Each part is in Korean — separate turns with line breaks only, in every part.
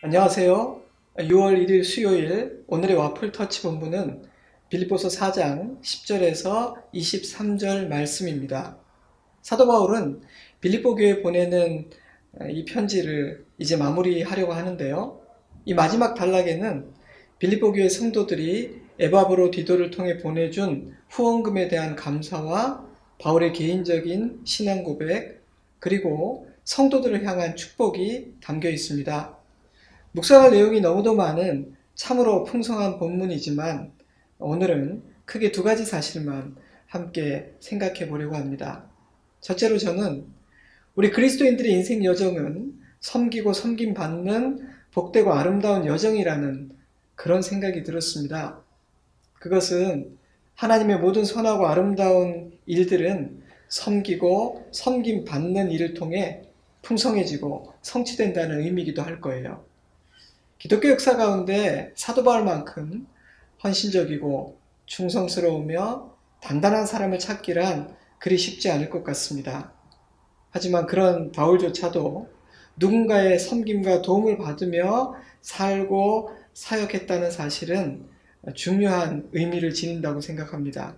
안녕하세요. 6월 1일 수요일 오늘의 와플 터치 본문은 빌립보서 4장 10절에서 23절 말씀입니다. 사도 바울은 빌립보 교회에 보내는 이 편지를 이제 마무리하려고 하는데요. 이 마지막 단락에는 빌립보 교회 성도들이 에바브로디도를 통해 보내준 후원금에 대한 감사와 바울의 개인적인 신앙 고백, 그리고 성도들을 향한 축복이 담겨 있습니다. 묵상할 내용이 너무도 많은 참으로 풍성한 본문이지만 오늘은 크게 두 가지 사실만 함께 생각해 보려고 합니다. 첫째로 저는 우리 그리스도인들의 인생 여정은 섬기고 섬김받는 복되고 아름다운 여정이라는 그런 생각이 들었습니다. 그것은 하나님의 모든 선하고 아름다운 일들은 섬기고 섬김받는 일을 통해 풍성해지고 성취된다는 의미이기도 할 거예요. 기독교 역사 가운데 사도 바울만큼 헌신적이고 충성스러우며 단단한 사람을 찾기란 그리 쉽지 않을 것 같습니다. 하지만 그런 바울조차도 누군가의 섬김과 도움을 받으며 살고 사역했다는 사실은 중요한 의미를 지닌다고 생각합니다.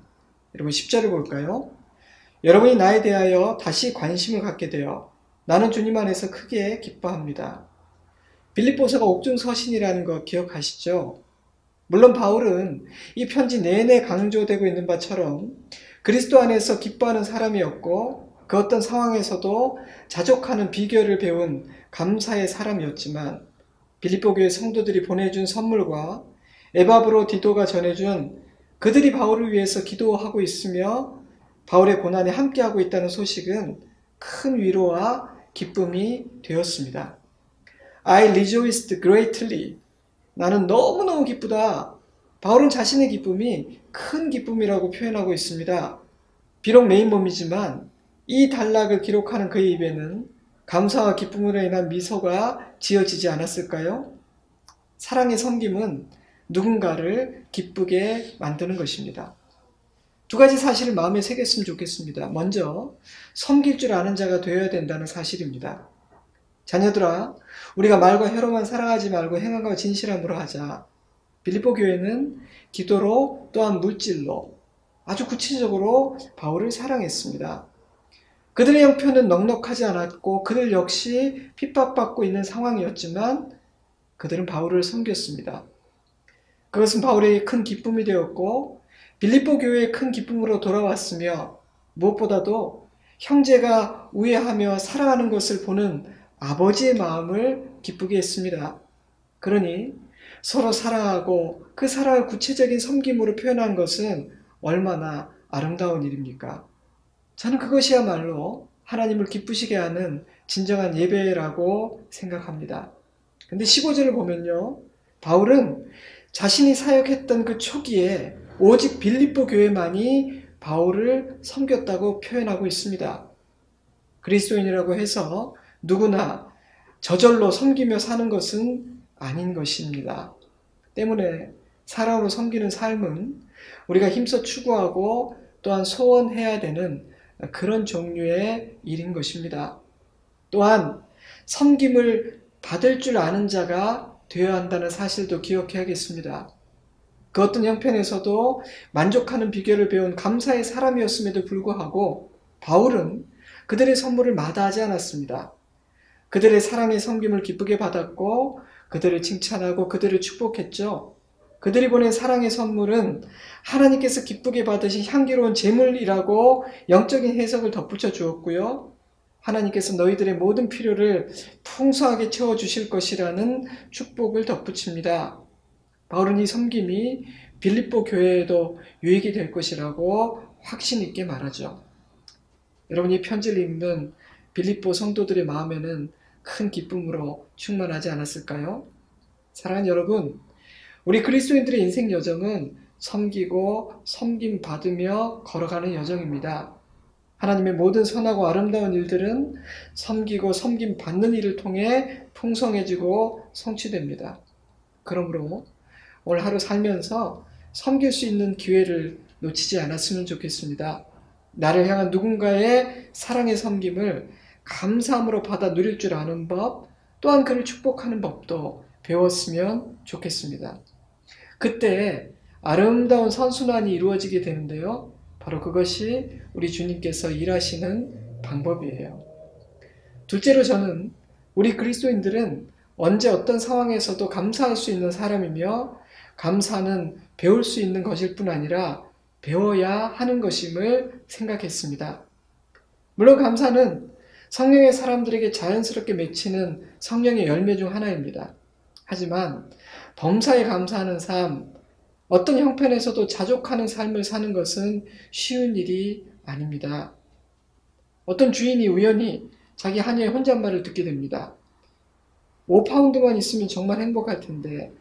여러분 10절을 볼까요? 여러분이 나에 대하여 다시 관심을 갖게 되어 나는 주님 안에서 크게 기뻐합니다. 빌립보서가 옥중서신이라는 거 기억하시죠? 물론 바울은 이 편지 내내 강조되고 있는 바처럼 그리스도 안에서 기뻐하는 사람이었고 그 어떤 상황에서도 자족하는 비결을 배운 감사의 사람이었지만 빌립보 교회 성도들이 보내준 선물과 에바브로디도가 전해준 그들이 바울을 위해서 기도하고 있으며 바울의 고난에 함께하고 있다는 소식은 큰 위로와 기쁨이 되었습니다. I rejoiced greatly. 나는 너무너무 기쁘다. 바울은 자신의 기쁨이 큰 기쁨이라고 표현하고 있습니다. 비록 메인 몸이지만 이 단락을 기록하는 그의 입에는 감사와 기쁨으로 인한 미소가 지어지지 않았을까요? 사랑의 섬김은 누군가를 기쁘게 만드는 것입니다. 두 가지 사실을 마음에 새겼으면 좋겠습니다. 먼저 섬길 줄 아는 자가 되어야 된다는 사실입니다. 자녀들아, 우리가 말과 혀로만 사랑하지 말고 행함과 진실함으로 하자. 빌립보 교회는 기도로 또한 물질로 아주 구체적으로 바울을 사랑했습니다. 그들의 형편은 넉넉하지 않았고 그들 역시 핍박받고 있는 상황이었지만 그들은 바울을 섬겼습니다. 그것은 바울에게 큰 기쁨이 되었고 빌립보 교회의 큰 기쁨으로 돌아왔으며 무엇보다도 형제가 우애하며 사랑하는 것을 보는 아버지의 마음을 기쁘게 했습니다. 그러니 서로 사랑하고 그 사랑을 구체적인 섬김으로 표현한 것은 얼마나 아름다운 일입니까? 저는 그것이야말로 하나님을 기쁘시게 하는 진정한 예배라고 생각합니다. 근데 15절을 보면요. 바울은 자신이 사역했던 그 초기에 오직 빌립보 교회만이 바울을 섬겼다고 표현하고 있습니다. 그리스도인이라고 해서 누구나 저절로 섬기며 사는 것은 아닌 것입니다. 때문에 사랑으로 섬기는 삶은 우리가 힘써 추구하고 또한 소원해야 되는 그런 종류의 일인 것입니다. 또한 섬김을 받을 줄 아는 자가 되어야 한다는 사실도 기억해야겠습니다. 그 어떤 형편에서도 만족하는 비결을 배운 감사의 사람이었음에도 불구하고 바울은 그들의 선물을 마다하지 않았습니다. 그들의 사랑의 섬김을 기쁘게 받았고 그들을 칭찬하고 그들을 축복했죠. 그들이 보낸 사랑의 선물은 하나님께서 기쁘게 받으신 향기로운 제물이라고 영적인 해석을 덧붙여 주었고요. 하나님께서 너희들의 모든 필요를 풍성하게 채워주실 것이라는 축복을 덧붙입니다. 바울은 이 섬김이 빌립보 교회에도 유익이 될 것이라고 확신 있게 말하죠. 여러분 이 편지를 읽는 빌립보 성도들의 마음에는 큰 기쁨으로 충만하지 않았을까요? 사랑하는 여러분, 우리 그리스도인들의 인생 여정은 섬기고 섬김 받으며 걸어가는 여정입니다. 하나님의 모든 선하고 아름다운 일들은 섬기고 섬김 받는 일을 통해 풍성해지고 성취됩니다. 그러므로 오늘 하루 살면서 섬길 수 있는 기회를 놓치지 않았으면 좋겠습니다. 나를 향한 누군가의 사랑의 섬김을 감사함으로 받아 누릴 줄 아는 법, 또한 그를 축복하는 법도 배웠으면 좋겠습니다. 그때 아름다운 선순환이 이루어지게 되는데요. 바로 그것이 우리 주님께서 일하시는 방법이에요. 둘째로 저는 우리 그리스도인들은 언제 어떤 상황에서도 감사할 수 있는 사람이며 감사는 배울 수 있는 것일 뿐 아니라 배워야 하는 것임을 생각했습니다. 물론 감사는 성령의 사람들에게 자연스럽게 맺히는 성령의 열매 중 하나입니다. 하지만 범사에 감사하는 삶, 어떤 형편에서도 자족하는 삶을 사는 것은 쉬운 일이 아닙니다. 어떤 주인이 우연히 자기 하녀의 혼잣말을 듣게 됩니다. 5파운드만 있으면 정말 행복할 텐데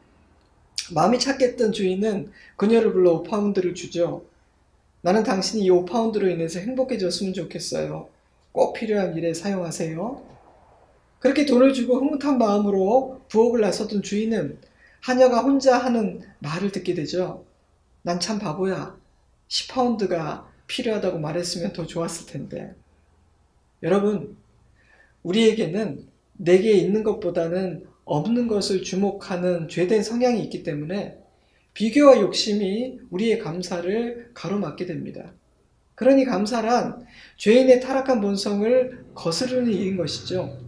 마음이 착했던 주인은 그녀를 불러 5파운드를 주죠. 나는 당신이 이 5파운드로 인해서 행복해졌으면 좋겠어요. 꼭 필요한 일에 사용하세요. 그렇게 돈을 주고 흐뭇한 마음으로 부엌을 나섰던 주인은 하녀가 혼자 하는 말을 듣게 되죠. 난 참 바보야. 10파운드가 필요하다고 말했으면 더 좋았을 텐데. 여러분, 우리에게는 내게 있는 것보다는 없는 것을 주목하는 죄된 성향이 있기 때문에 비교와 욕심이 우리의 감사를 가로막게 됩니다. 그러니 감사란 죄인의 타락한 본성을 거스르는 일인 것이죠.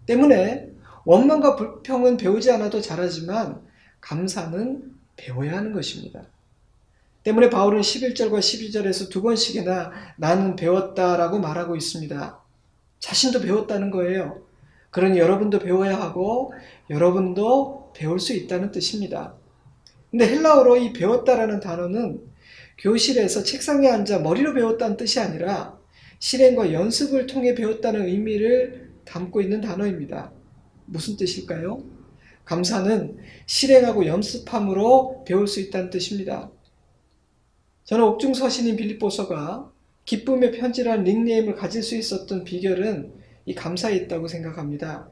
때문에 원망과 불평은 배우지 않아도 잘하지만 감사는 배워야 하는 것입니다. 때문에 바울은 11절과 12절에서 두 번씩이나 나는 배웠다라고 말하고 있습니다. 자신도 배웠다는 거예요. 그러니 여러분도 배워야 하고 여러분도 배울 수 있다는 뜻입니다. 근데 헬라어로 이 배웠다라는 단어는 교실에서 책상에 앉아 머리로 배웠다는 뜻이 아니라 실행과 연습을 통해 배웠다는 의미를 담고 있는 단어입니다. 무슨 뜻일까요? 감사는 실행하고 연습함으로 배울 수 있다는 뜻입니다. 저는 옥중 서신인 빌립보서가 기쁨의 편지라는 닉네임을 가질 수 있었던 비결은 이 감사에 있다고 생각합니다.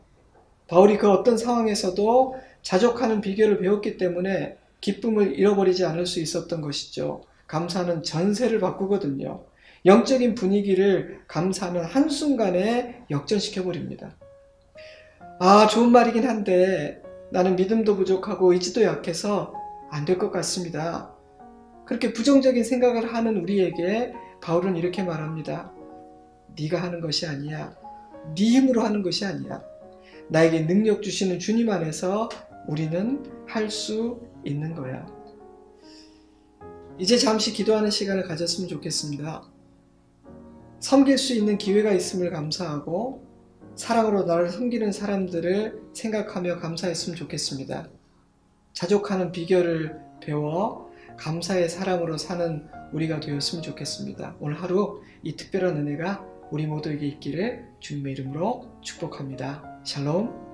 바울이 그 어떤 상황에서도 자족하는 비결을 배웠기 때문에 기쁨을 잃어버리지 않을 수 있었던 것이죠. 감사는 전세를 바꾸거든요. 영적인 분위기를 감사는 한순간에 역전시켜버립니다. 좋은 말이긴 한데 나는 믿음도 부족하고 의지도 약해서 안 될 것 같습니다. 그렇게 부정적인 생각을 하는 우리에게 바울은 이렇게 말합니다. 네가 하는 것이 아니야. 네 힘으로 하는 것이 아니야. 나에게 능력 주시는 주님 안에서 우리는 할 수 있는 거야. 이제 잠시 기도하는 시간을 가졌으면 좋겠습니다. 섬길 수 있는 기회가 있음을 감사하고 사랑으로 나를 섬기는 사람들을 생각하며 감사했으면 좋겠습니다. 자족하는 비결을 배워 감사의 사람으로 사는 우리가 되었으면 좋겠습니다. 오늘 하루 이 특별한 은혜가 우리 모두에게 있기를 주님의 이름으로 축복합니다. 샬롬.